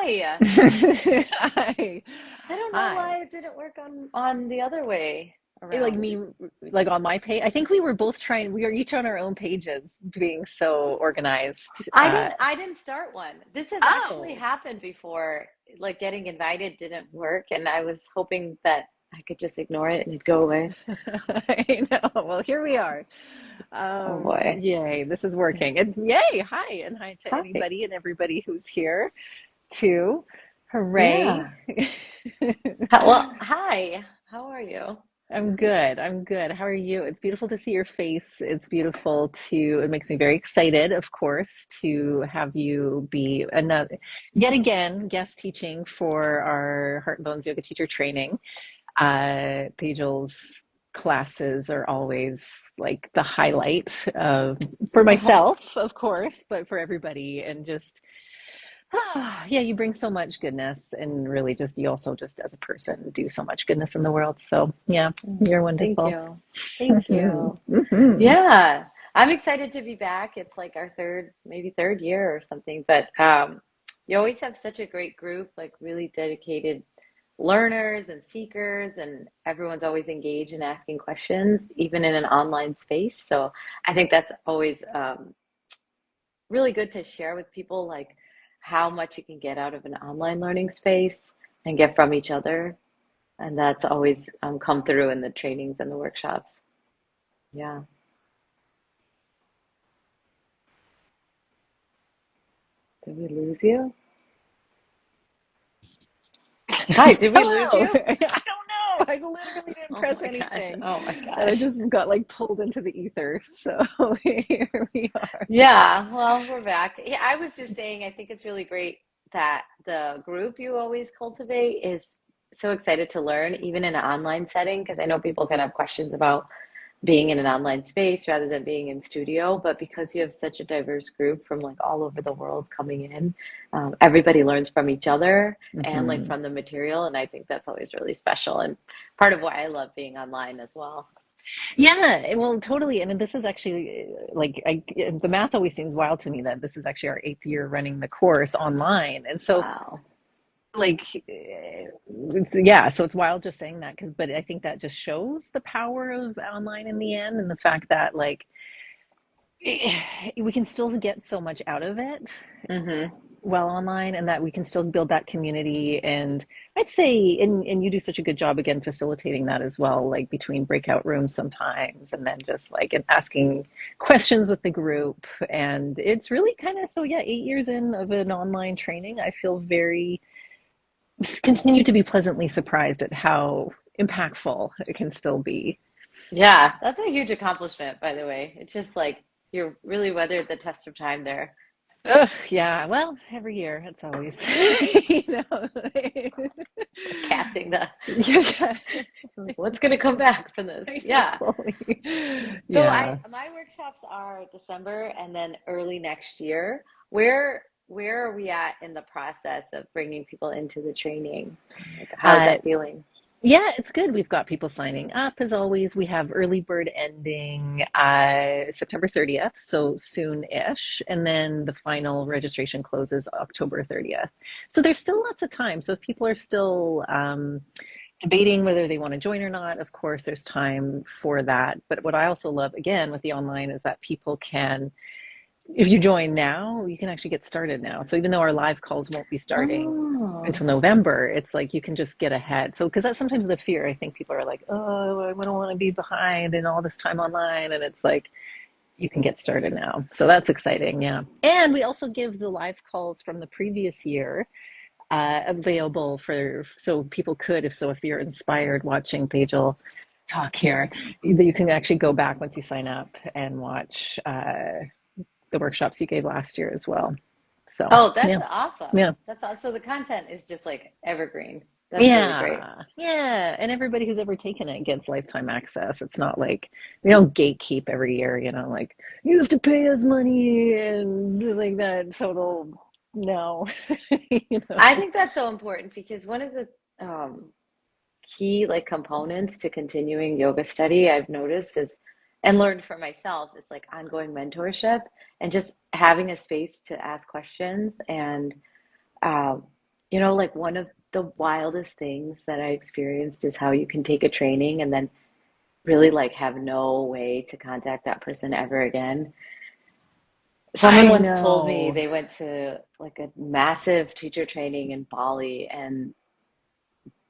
Hi. Hi. I don't know Hi. why it didn't work on the other way Like around. me, like on my page. I think we were both trying, we are each on our own pages being so organized. I didn't start one. This has actually Oh, happened before. Like getting invited didn't work, and I was hoping that I could just ignore it and it'd go away. I know. Well, here we are. Oh boy. Yay, this is working. And yay, hi, and hi to Hi. anybody and everybody who's here too. Hooray. Yeah. Well, hi. How are you? I'm good. I'm good. How are you? It's beautiful to see your face. It's beautiful to, it makes me very excited, of course, to have you be another, yet again, guest teaching for our Heart and Bones Yoga teacher training. Tejal's classes are always like the highlight of, for myself, of course, but for everybody. And just, yeah, you bring so much goodness and really just you also just as a person do so much goodness in the world. So yeah, you're Thank wonderful. you. Thank you. Mhm. Yeah. I'm excited to be back. It's like our third, maybe third year or something, but you always have such a great group, like really dedicated learners and seekers, and everyone's always engaged in asking questions, even in an online space. So I think that's always really good to share with people, like how much you can get out of an online learning space and get from each other. And that's always come through in the trainings and the workshops. Yeah. Did we lose you? Hi, did we lose Hello. you? I don't know. I literally didn't Oh press my gosh. anything. Oh my And I gosh. just got like pulled into the ether. So here we are. Yeah, well, we're back. Yeah, I was just saying, I think it's really great that the group you always cultivate is so excited to learn, even in an online setting, because I know people can have questions about being in an online space rather than being in studio. But because you have such a diverse group from like all over the world coming in, everybody learns from each other and like Mhm. from the material. And I think that's always really special and part of why I love being online as well. Yeah, well, totally. And this is actually like the math always seems wild to me that this is actually our eighth year running the course online. And so Wow. like yeah, so it's wild just saying that because but I think that just shows the power of online in the end and the fact that like we can still get so much out of it Hmm. well online and that we can still build that community and I'd say and you do such a good job again facilitating that as well like between breakout rooms sometimes and then just like and asking questions with the group and it's really kind of so yeah 8 years in of an online training I feel very continue to be pleasantly surprised at how impactful it can still be. Yeah, that's a huge accomplishment, by the way. It's just like you're really weathered the test of time there. Ugh, yeah, well, every year it's always, you know, It's like casting the, yeah, like, what's going to come back from this? I Yeah. know. So Yeah. my workshops are December and then early next year. Where are we at in the process of bringing people into the training? Like, how's Uh, that feeling? yeah, it's good. We've got people signing up as always. We have early bird ending September 30th, so soon-ish. And then the final registration closes October 30th. So there's still lots of time. So if people are still debating whether they want to join or not, of course, there's time for that. But what I also love, again, with the online is that people can if you join now, you can actually get started now. So even though our live calls won't be starting Oh, until November, it's like you can just get ahead. So because that's sometimes the fear. I think people are like, "Oh, I don't want to be behind in all this time online," and it's like you can get started now. So that's exciting, yeah. And we also give the live calls from the previous year available for so people could, if so, if you're inspired watching Tejal talk here, you can actually go back once you sign up and watch the workshops you gave last year as well. So, oh, that's yeah, awesome. yeah, That's awesome. So the content is just like evergreen. That's really great. yeah, yeah. And everybody who's ever taken it gets lifetime access. It's not like we don't gatekeep every year, like you have to pay us money and like that total no, you I know. think that's so important because one of the um, key like components to continuing yoga study I've noticed is and learned for myself is like ongoing mentorship and just having a space to ask questions and uh, like one of the wildest things that I experienced is how you can take a training and then really like have no way to contact that person ever again. Someone I once told me know. they went to like a massive teacher training in Bali and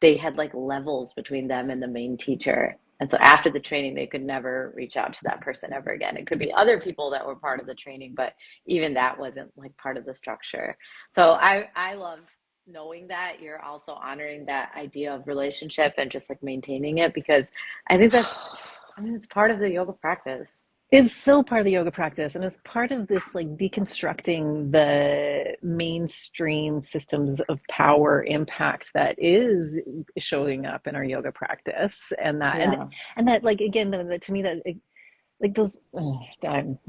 they had like levels between them and the main teacher. And so after the training, they could never reach out to that person ever again. It could be other people that were part of the training, but even that wasn't like part of the structure. So I love knowing that you're also honoring that idea of relationship and just like maintaining it because I think it's part of the yoga practice. It's so part of the yoga practice, and it's part of this like deconstructing the mainstream systems of power impact that is showing up in our yoga practice, and that Yeah. and that like again, to me that like those I'm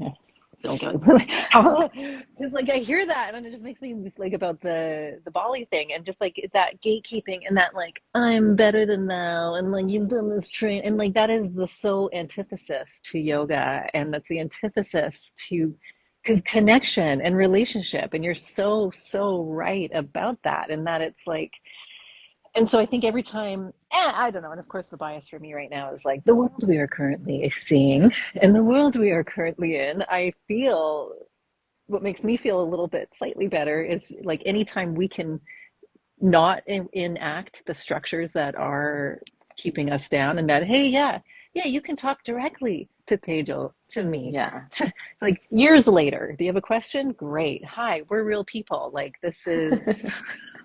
feel good. Because like I hear that and it just makes me like about the Bali thing and just like that gatekeeping and that like I'm better than thou and like you've done this train and like that is the so antithesis to yoga and that's the antithesis to because connection and relationship and you're so right about that and that it's like and so I think every time, I don't know, and of course the bias for me right now is like the world we are currently seeing and the world we are currently in, I feel what makes me feel a little bit slightly better is like anytime we can not enact the structures that are keeping us down and that, hey, yeah, you can talk directly to Tejal, to me, Yeah. to, like years later. Do you have a question? Great. Hi, we're real people. Like this is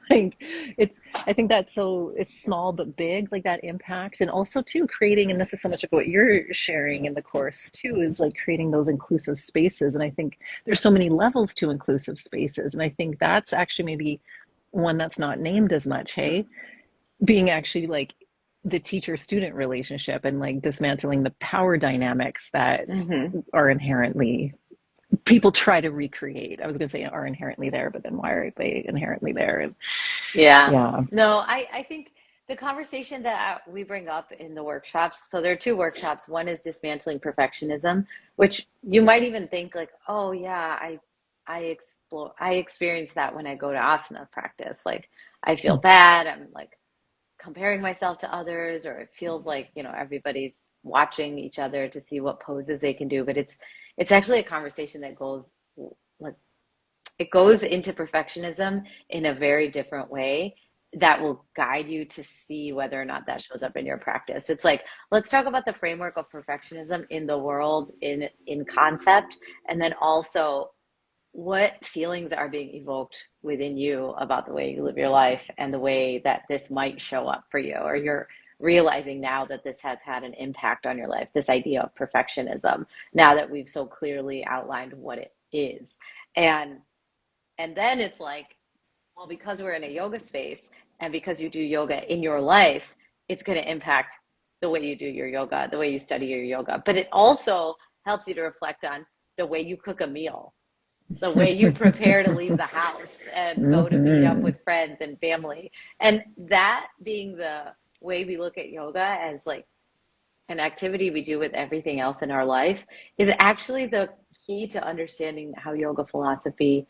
like it's I think that's so it's small but big, like that impact. And also too creating, and this is so much of what you're sharing in the course too, is like creating those inclusive spaces. And I think there's so many levels to inclusive spaces. And I think that's actually maybe one that's not named as much, hey? Being actually like the teacher student relationship and like dismantling the power dynamics that Hmm. are inherently people try to recreate. I was going to say are inherently there, but then why are they inherently there? And Yeah. yeah. No, I think the conversation that we bring up in the workshops, so there are two workshops. One is dismantling perfectionism, which you might even think like, oh yeah, I experience that when I go to asana practice. Like I feel bad, I'm like comparing myself to others, or it feels like, everybody's watching each other to see what poses they can do. But it's actually a conversation that goes like it goes into perfectionism in a very different way that will guide you to see whether or not that shows up in your practice. It's like, let's talk about the framework of perfectionism in the world, in concept, and then also what feelings are being evoked within you about the way you live your life and the way that this might show up for you, or you're realizing now that this has had an impact on your life, this idea of perfectionism, now that we've so clearly outlined what it is. And then it's like, well, because we're in a yoga space and because you do yoga in your life, it's going to impact the way you do your yoga, the way you study your yoga. But it also helps you to reflect on the way you cook a meal, the way you prepare to leave the house and go to meet up Mm-hmm. with friends and family. And that being the way we look at yoga as like an activity we do with everything else in our life is actually the key to understanding how yoga philosophy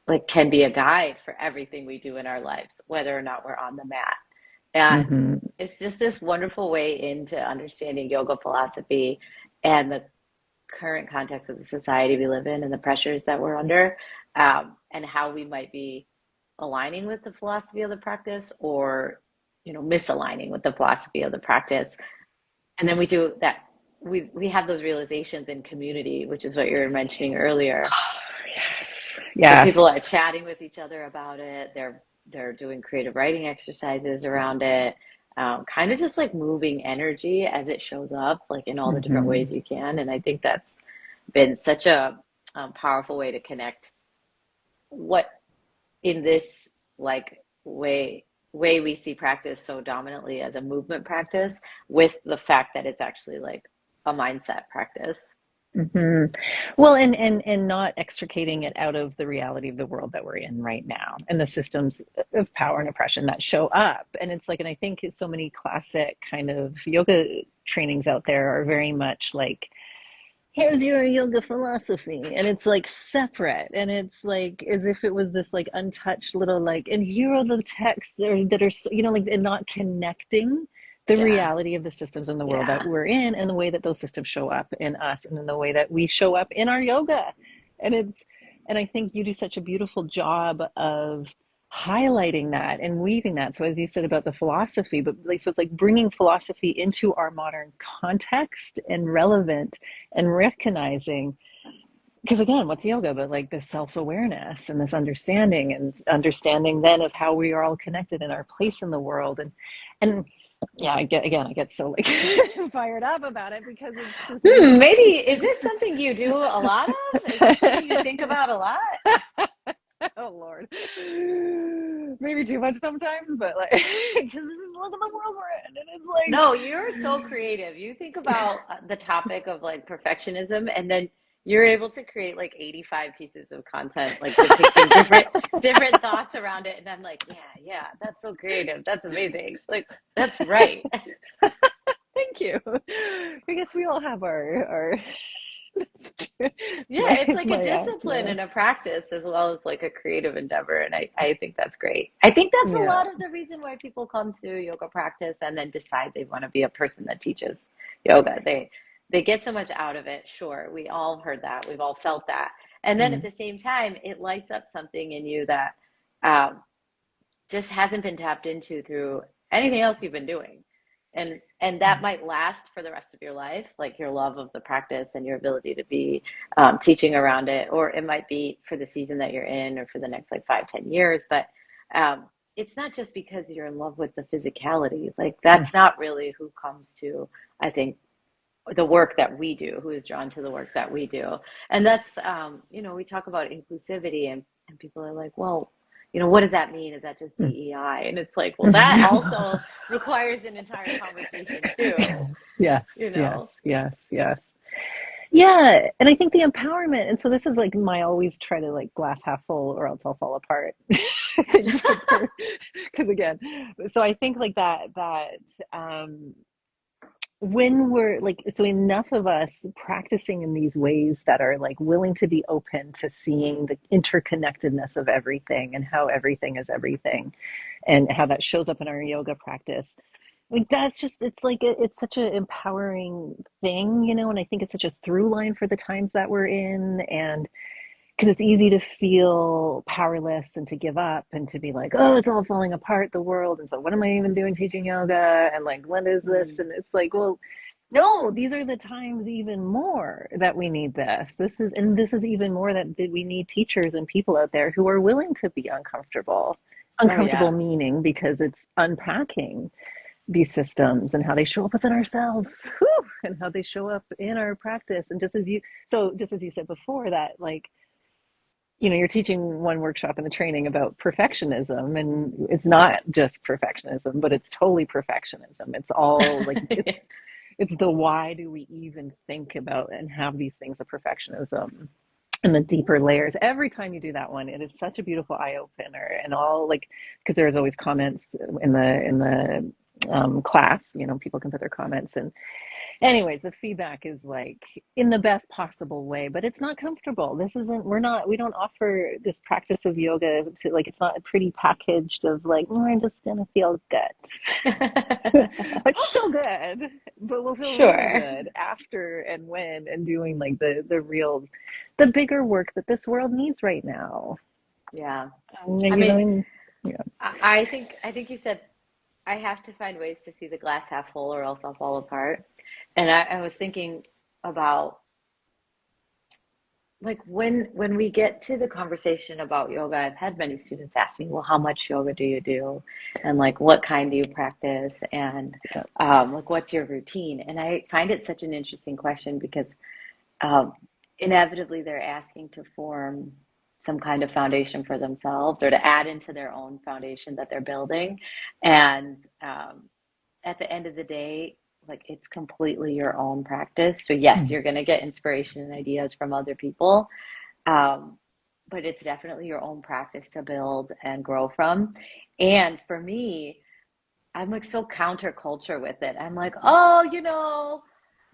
like can be a guide for everything we do in our lives, whether or not we're on the mat. And Mm-hmm. it's just this wonderful way into understanding yoga philosophy and the current context of the society we live in and the pressures that we're under, and how we might be aligning with the philosophy of the practice or, misaligning with the philosophy of the practice. And then we do that. We have those realizations in community, which is what you were mentioning earlier. Yes. So people are Yes. chatting with each other about it. They're doing creative writing exercises around it. Kind of just like moving energy as it shows up, like in all the different Mm-hmm. ways you can. And I think that's been such a powerful way to connect what in this like way we see practice so dominantly as a movement practice with the fact that it's actually like a mindset practice. Hmm. Well, and not extricating it out of the reality of the world that we're in right now and the systems of power and oppression that show up. And it's like, and I think so many classic kind of yoga trainings out there are very much like here's your yoga philosophy, and it's like separate, and it's like as if it was this like untouched little like, and here are the texts that are like, and not connecting the Yeah. reality of the systems in the world that Yeah. we're in, and the way that those systems show up in us, and in the way that we show up in our yoga. And I think you do such a beautiful job of highlighting that and weaving that. So as you said about the philosophy, but like, so it's like bringing philosophy into our modern context and relevant, and recognizing, because again, what's yoga but like this self-awareness and this understanding, and understanding then of how we are all connected in our place in the world. And yeah, I get so like fired up about it, because it's just Maybe is this something you do a lot of? Is this something you think about a lot? oh Lord, maybe too much sometimes, but like because this is, look at the world we're in, and it's like No, you're so creative. You think about the topic of like perfectionism, and then you're able to create like 85 pieces of content, like depicting different thoughts around it. And I'm like, yeah, yeah, that's so creative. That's amazing. Like, that's right. thank you. I guess we all have our it's Yeah, it's it's like a my discipline yeah. and a practice as well as like a creative endeavor. And I think that's great. I think that's a Yeah. lot of the reason why people come to yoga practice and then decide they want to be a person that teaches yoga. They get so much out of it. Sure, we all heard that. We've all felt that. And then at Mm. the same time, it lights up something in you that um, just hasn't been tapped into through anything else you've been doing. And that might last for the rest of your life, like your love of the practice and your ability to be teaching around it, or it might be for the season that you're in or for the next like 5, 10 years. But it's not just because you're in love with the physicality. Like Mm. that's not really who comes to, I think, the work that we do, who is drawn to the work that we do. And that's, we talk about inclusivity, and people are like, well, what does that mean? Is that just Mm. DEI? And it's like, well, that also requires an entire conversation too, Yes, you yes, know? yes, yes. Yeah, and I think the empowerment, and so this is like my always try to like glass half full or else I'll fall apart. Because again, so I think like that when we're like, so enough of us practicing in these ways that are like willing to be open to seeing the interconnectedness of everything, and how everything is everything, and how that shows up in our yoga practice, like that's just, it's like it's such an empowering thing, and I think it's such a through line for the times that we're in. And because it's easy to feel powerless and to give up and to be like, oh, it's all falling apart, the world, and so what am I even doing teaching yoga, and like when is this, Mm, and it's like, well, no, these are the times even more that we need this is even more that we need teachers and people out there who are willing to be oh, uncomfortable yeah. meaning, because it's unpacking these systems and how they show up within ourselves. Whew, and how they show up in our practice. And just as you said before, that like, you're teaching one workshop in the training about perfectionism, and it's not just perfectionism, but it's totally perfectionism. It's all like, it's the why do we even think about and have these things of perfectionism, and the deeper layers. Every time you do that one, it is such a beautiful eye opener, and all like, because there's always comments in the class. People can put their comments, and anyways, the feedback is like in the best possible way, but it's not comfortable. We don't offer this practice of yoga to like, it's not pretty packaged of like, we're just gonna feel good. Like we'll feel good, but we'll feel really Sure. good after and when and doing like the bigger work that this world needs right now. Yeah. I And mean, yeah. I think you said I have to find ways to see the glass half full or else I'll fall apart. And I was thinking about like when we get to the conversation about yoga, I've had many students ask me, well, how much yoga do you do? And like what kind do you practice? And Yeah. like what's your routine? And I find it such an interesting question because um, inevitably they're asking to form some kind of foundation for themselves or to add into their own foundation that they're building. And at the end of the day, like it's completely your own practice. So yes, Mm. you're going to get inspiration and ideas from other people, um, but it's definitely your own practice to build and grow from. And for me, I'm like so counterculture with it. I'm like, oh,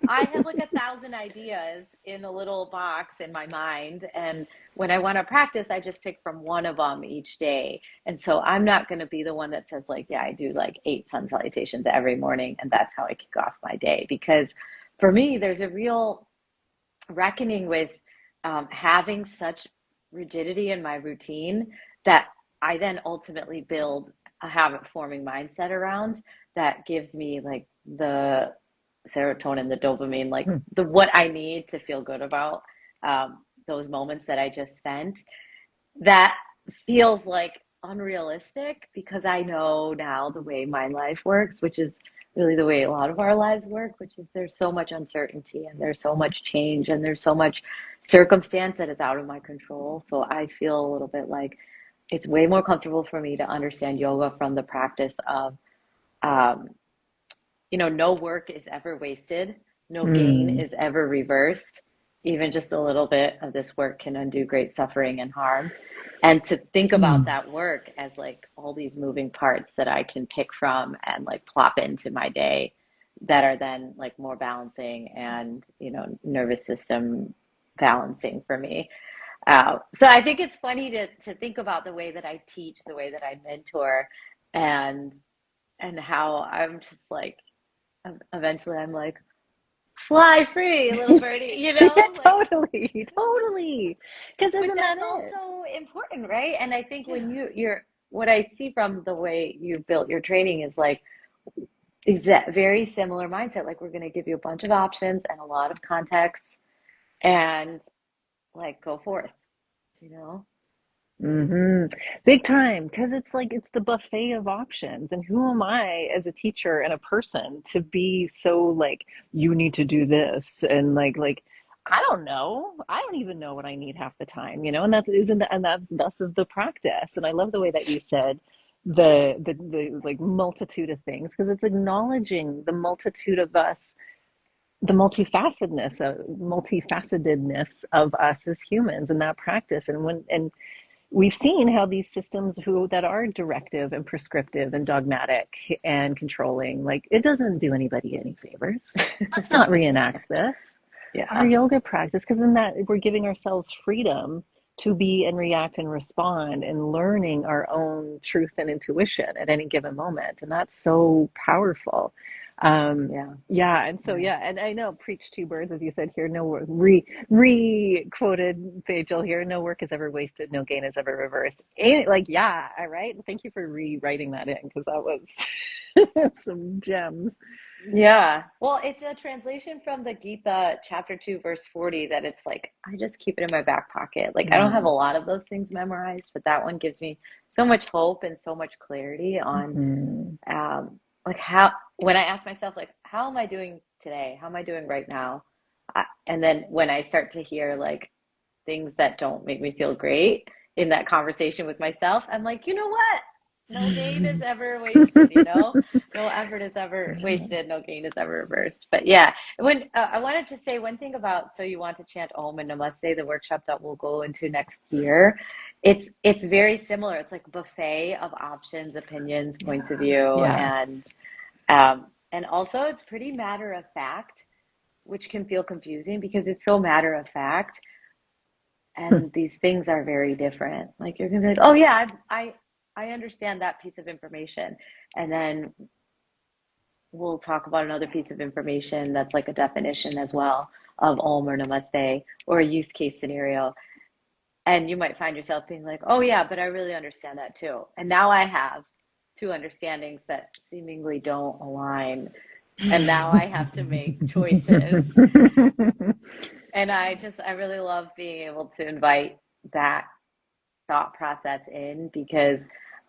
I have like 1,000 ideas in a little box in my mind. And when I want to practice, I just pick from one of them each day. And so I'm not going to be the one that says, like, yeah, I do like 8 sun salutations every morning. And that's how I kick off my day. Because for me, there's a real reckoning with having such rigidity in my routine that I then ultimately build a habit forming mindset around that gives me like the serotonin, the dopamine, like Hmm. the what I need to feel good about those moments that I just spent. That feels like unrealistic because I know now the way my life works, which is really the way a lot of our lives work, which is there's so much uncertainty and there's so much change and there's so much circumstance that is out of my control. So I feel a little bit like it's way more comfortable for me to understand yoga from the practice of um, no work is ever wasted, no gain Mm, is ever reversed. Even just a little bit of this work can undo great suffering and harm. And to think about mm, that work as like all these moving parts that I can pick from and like plop into my day that are then like more balancing and, nervous system balancing for me. So I think it's funny to think about the way that I teach, the way that I mentor, and how I'm just like eventually I'm like, fly free, little birdie, like, totally, totally. Because but isn't that that's it? also important, right? And I think when Yeah. you're, what I see from the way you built your training is like, exact, very similar mindset. Like, we're going to give you a bunch of options and a lot of context and like go forth, you know? Big time, because it's like it's the buffet of options. And who am I as a teacher and a person to be so like you need to do this and like I don't know. I don't even know what I need half the time, you know? And that's isn't and that's thus is the practice. And I love the way that you said the like multitude of things because it's acknowledging the multitude of us, the multifacetedness of us as humans in that practice. And we've seen how these systems who that are directive and prescriptive and dogmatic and controlling, like it doesn't do anybody any favors. Let's not reenact this. Our Yeah. yoga practice, because in that we're giving ourselves freedom to be and react and respond and learning our own truth and intuition at any given moment. And that's so powerful. Yeah. Yeah, and so Yeah. yeah, and I know preach two birds, as you said here. No work, re quoted Tejal here. No work is ever wasted. No gain is ever reversed. Ain't it like yeah, all right. Thank you for rewriting that in because that was some gems. Yeah. Well, it's a translation from the Gita, chapter 2, verse 40, that it's like, I just keep it in my back pocket. Like, I don't have a Mm. lot of those things memorized, but that one gives me so much hope and so much clarity on, Mhm. like, how, when I ask myself, like, how am I doing today? How am I doing right now? And then when I start to hear, like, things that don't make me feel great in that conversation with myself, I'm like, you know what? No gain is ever wasted, you know? No effort is ever Yeah. wasted, no gain is ever reversed. But yeah, when I wanted to say one thing about so you want to chant Om and Namaste, the workshop that we'll go into next year. It's very similar. It's like a buffet of options, opinions, points of Yeah. view, Yes. and also it's pretty matter of fact, which can feel confusing because it's so matter of fact and these things are very different. Like you're gonna be like, oh yeah, I understand that piece of information, and then we'll talk about another piece of information that's like a definition as well of Om or Namaste or a use case scenario, and you might find yourself being like, oh yeah, but I really understand that too, and now I have two understandings that seemingly don't align, and now I have to make choices. And I really love being able to invite that thought process in because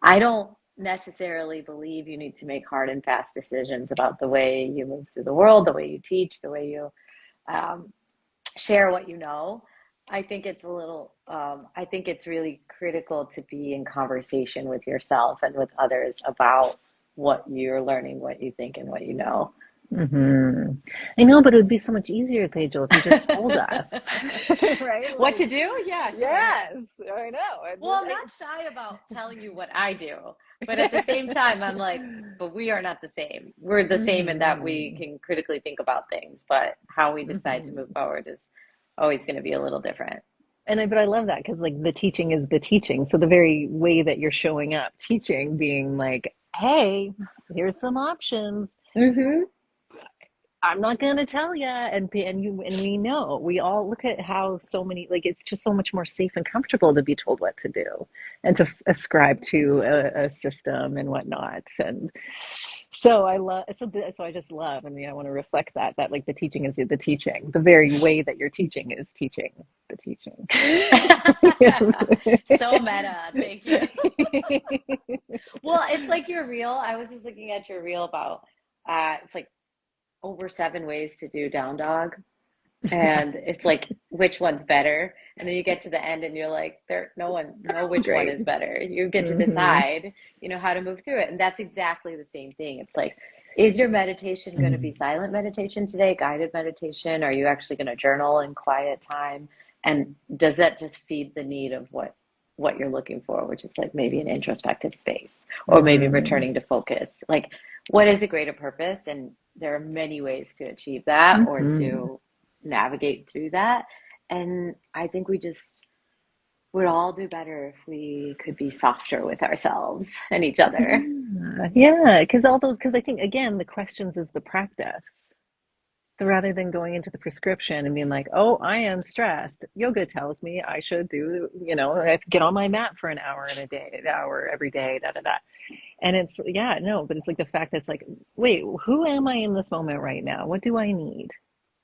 I don't necessarily believe you need to make hard and fast decisions about the way you move through the world, the way you teach, the way you um, share what you know. I think it's really critical to be in conversation with yourself and with others about what you're learning, what you think, and what you know. Hmm. I know, but it would be so much easier, Tejal, if you just told us, right? What to Like, do? Yeah, sure. yes, I know. Well, I'm not shy about telling you what I do, but at the same time, I'm like, but we are not the same. We're the same in that we Hmm. can critically think about things, but how we decide to move Hmm. forward is always going to be a little different. But I love that because like the teaching is the teaching. So the very way that you're showing up, teaching, being like, hey, here's some options. Mm-hmm. I'm not gonna tell you, and we know we all look at how so many like it's just so much more safe and comfortable to be told what to do, and to ascribe to a system and whatnot. And so I love so I just love, and I want to reflect that like the teaching is the teaching. The very way that you're teaching is teaching the teaching. So meta. Thank you. Well, it's like your reel. I was just looking at your reel about it's like over 7 ways to do down dog. And it's like which one's better, and then you get to the end and you're like there no one know which one Great. is better. You get to Hmm. decide, how to move through it, and that's exactly the same thing. It's like, is your meditation going to be silent meditation today, guided meditation? Are you actually going to journal in quiet time? And does that just feed the need of what you're looking for, which is like maybe an introspective space, or maybe Hmm. returning to focus? Like, what is a greater purpose? And there are many ways to achieve that, or Hmm. to navigate through that. And I think we just would all do better if we could be softer with ourselves and each other. Yeah, because I think again, the questions is the practice. So rather than going into the prescription and being like, "Oh, I am stressed," yoga tells me I should do, I get on my mat for an hour in a day, an hour every day, da da da. And it's yeah, no, but it's like the fact that it's like, wait, who am I in this moment right now? What do I need?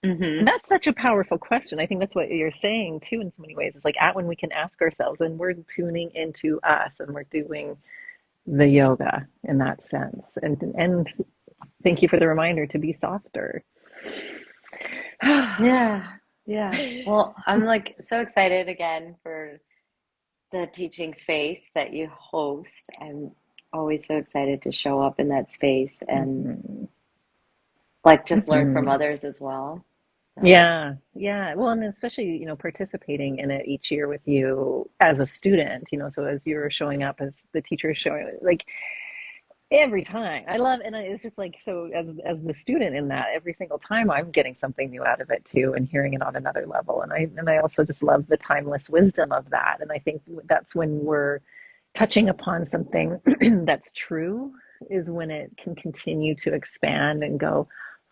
And Mm-hmm. that's such a powerful question. I think that's what you're saying too, in so many ways. It's like at when we can ask ourselves, and we're tuning into us, and we're doing the yoga in that sense. And thank you for the reminder to be softer. Yeah. Yeah. Well, I'm like so excited again for the teaching space that you host. I'm always so excited to show up in that space and Mhm. like just learn from Mhm. others as well. So, Yeah, yeah. Well, and especially, participating in it each year with you as a student, so as you're showing up as the teacher is showing, like every time. I love, and it's just like, so as the student in that, every single time I'm getting something new out of it too, and hearing it on another level. And I also just love the timeless wisdom of that. And I think that's when we're touching upon something that's true, is when it can continue to expand and go,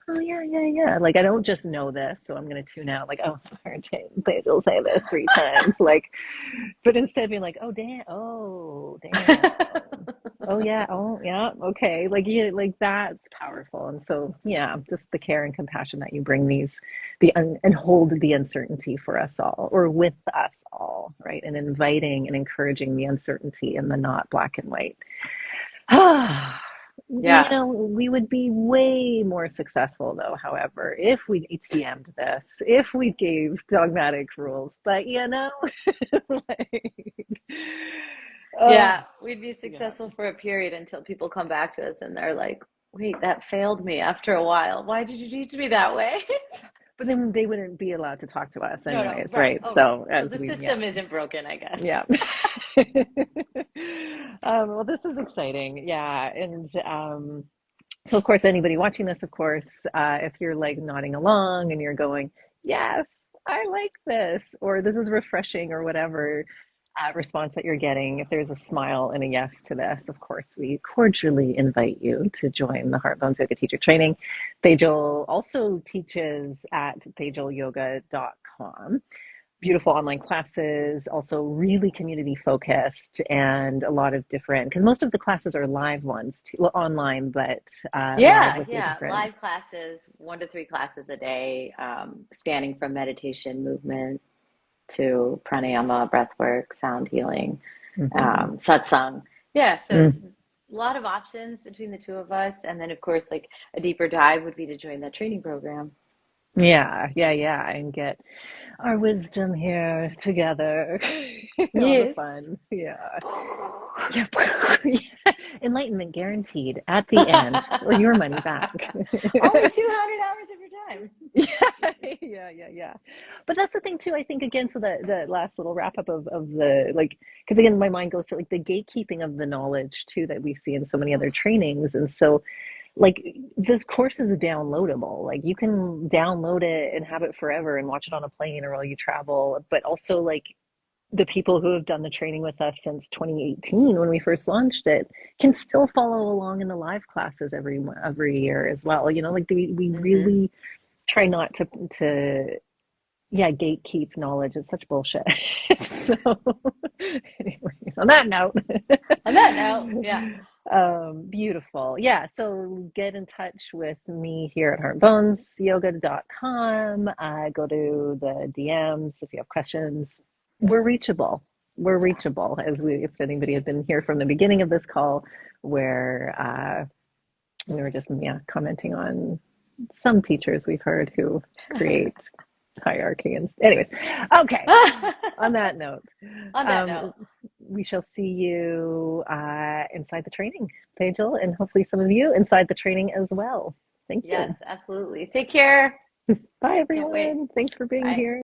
oh yeah, yeah, yeah. Like I don't just know this, so I'm gonna tune out. Like, oh, I've heard Tejal say this 3 times. Like, but instead being like, oh damn, oh yeah, oh yeah, okay. Like yeah, like that's powerful. And so yeah, just the care and compassion that you bring and hold the uncertainty for us all, or with us all, right? And inviting and encouraging the uncertainty and the not black and white. yeah. We would be way more successful, though, however, if we ATM'd this, if we gave dogmatic rules. But, like, oh, Yeah, we'd be yeah. successful for a period until people come back to us and they're like, wait, that failed me after a while. Why did you teach me that way? But then they wouldn't be allowed to talk to us, No, no, anyways, right. right? Oh, right. So, So as the we, yeah, system isn't broken, I guess. yeah. Well, this is exciting. Yeah. And so, of course, anybody watching this, of course, if you're like nodding along and you're going, yes, I like this, or this is refreshing, or whatever response that you're getting, if there's a smile and a yes to this, of course, we cordially invite you to join the Heart Bones Yoga Teacher Training. Tejal also teaches at tejalyoga.com. Beautiful online classes, also really community focused, and a lot of different, because most of the classes are live ones too, well, online, but live Yeah, with your yeah. different. Live classes, 1 to 3 classes a day, spanning from meditation, movement to pranayama, breath work, sound healing, Mhm. satsang. Yeah, so Mm. a lot of options between the two of us. And then, of course, like a deeper dive would be to join that training program. Yeah, yeah, yeah, and get our wisdom here together. All the Yes. fun. Yeah. Yeah. Yeah. enlightenment guaranteed at the end, or your money back. Only 200 hours of your time. Yeah, yeah. But that's the thing too, I think again, so the last little wrap up of the like, because again, my mind goes to like the gatekeeping of the knowledge too that we see in so many other trainings. And so like this course is downloadable. Like you can download it and have it forever and watch it on a plane or while you travel. But also like the people who have done the training with us since 2018 when we first launched it can still follow along in the live classes every year as well. You know, like we Hmm. really try not to yeah, gatekeep knowledge. It's such bullshit. So anyways, on that note, On that note, yeah. beautiful. Yeah, so get in touch with me here at heartbonesyoga.com. Go to the DMs if you have questions. We're reachable. We're Yeah. reachable as we, if anybody had been here from the beginning of this call, where we were just yeah commenting on some teachers we've heard who create hierarchy and anyways. Okay, on that note, On that note, um, we shall see you inside the training, Tejal, and hopefully some of you inside the training as well. Thank yes, you. absolutely. Take care. Bye, Can't wait. everyone. Thanks for being Bye. here.